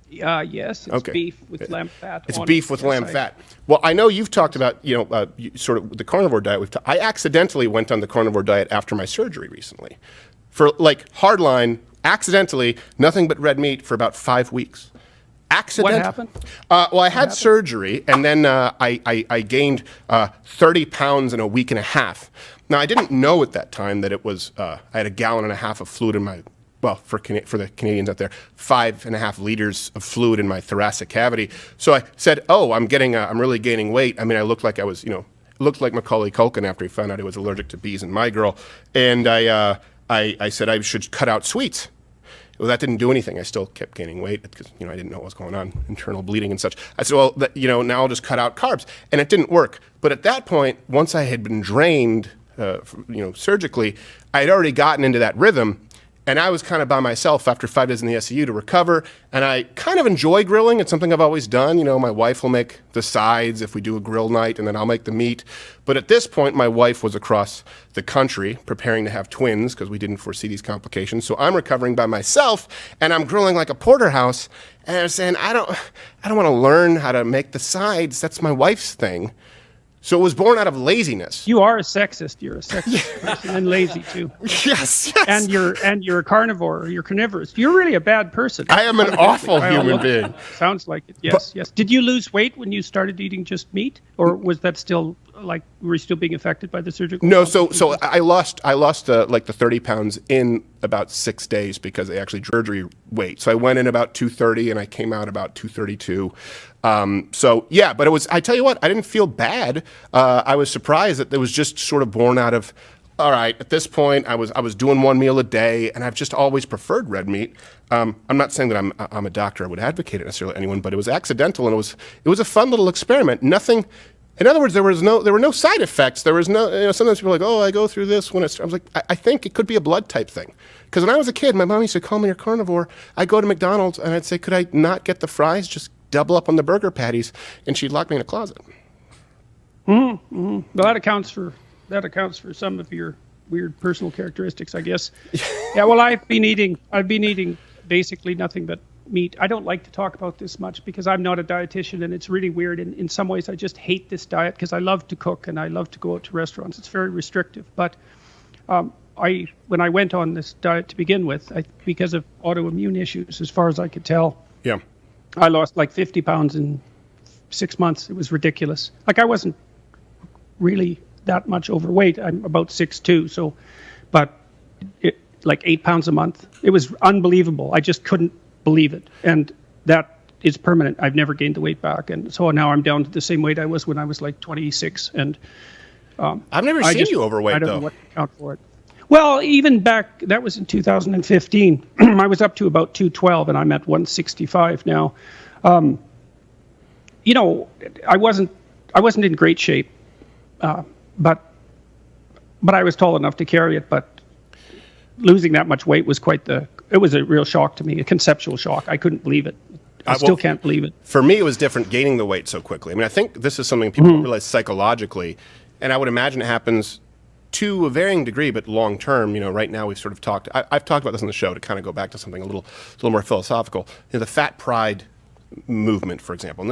Yes, it's Okay. beef with lamb fat. It's on beef it. with Yes, lamb fat. Well, I know you've talked about, sort of the carnivore diet. I accidentally went on the carnivore diet after my surgery recently. For like hardline, accidentally, nothing but red meat for about 5 weeks. What happened? Well, I had surgery, and then I gained 30 pounds in a week and a half. Now, I didn't know at that time that it was, I had a gallon and a half of fluid in my, well, for the Canadians out there, 5.5 liters of fluid in my thoracic cavity. So I said, oh, I'm really gaining weight. I mean, I looked like I was, looked like Macaulay Culkin after he found out he was allergic to bees in My Girl. And I said I should cut out sweets. Well, that didn't do anything. I still kept gaining weight because, I didn't know what was going on, internal bleeding and such. I said, well, now I'll just cut out carbs. And it didn't work. But at that point, once I had been drained, surgically, I had already gotten into that rhythm. And I was kind of by myself after 5 days in the SCU to recover. And I kind of enjoy grilling. It's something I've always done. My wife will make the sides if we do a grill night, and then I'll make the meat. But at this point, my wife was across the country preparing to have twins because we didn't foresee these complications. So I'm recovering by myself, and I'm grilling like a porterhouse. And I'm saying, I don't want to learn how to make the sides. That's my wife's thing. So it was born out of laziness. You are a sexist. You're a sexist person and lazy too. Yes. And you're a carnivore. You're carnivorous. You're really a bad person. I am an awful human being. Sounds like it. Yes, yes. Did you lose weight when you started eating just meat, or was that still were you still being affected by the surgical? No. So I lost like the 30 pounds in about 6 days because they actually surgery weight. So I went in about 230 and I came out about 232. So yeah, but I tell you what, I didn't feel bad. I was surprised that it was just sort of born out of, all right, at this point I was doing one meal a day, and I've just always preferred red meat. I'm not saying that I'm a doctor, I would advocate it necessarily to anyone, but it was accidental, and it was a fun little experiment. Nothing, in other words, there were no side effects. There was no, sometimes people are like, oh, I go through this when I was like, I think it could be a blood type thing. Because when I was a kid, my mom used to call me a carnivore. I'd go to McDonald's and I'd say, could I not get the fries? Just double up on the burger patties, and she'd lock me in a closet. Well, that accounts for some of your weird personal characteristics, I guess. Yeah. Well, I've been eating basically nothing but meat. I don't like to talk about this much because I'm not a dietitian, and it's really weird. In some ways, I just hate this diet because I love to cook and I love to go out to restaurants. It's very restrictive. But when I went on this diet to begin with, because of autoimmune issues, as far as I could tell, yeah, I lost like 50 pounds in 6 months. It was ridiculous. Like, I wasn't really that much overweight. I'm about 6'2", so, but like 8 pounds a month. It was unbelievable. I just couldn't believe it. And that is permanent. I've never gained the weight back. And so now I'm down to the same weight I was when I was like 26. And I've never seen you overweight, I don't though. know what to count for it. Well, even back, that was in 2015. I was up to about 212, and I'm at 165 now. I wasn't in great shape, but I was tall enough to carry it. But losing that much weight was it was a real shock to me, a conceptual shock. I couldn't believe it. I still can't believe it. For me, it was different gaining the weight so quickly. I mean, I think this is something people don't realize psychologically, and I would imagine it happens to a varying degree, but long term, right now we've sort of talked, I've talked about this on the show to kind of go back to something a little more philosophical. The fat pride movement, for example.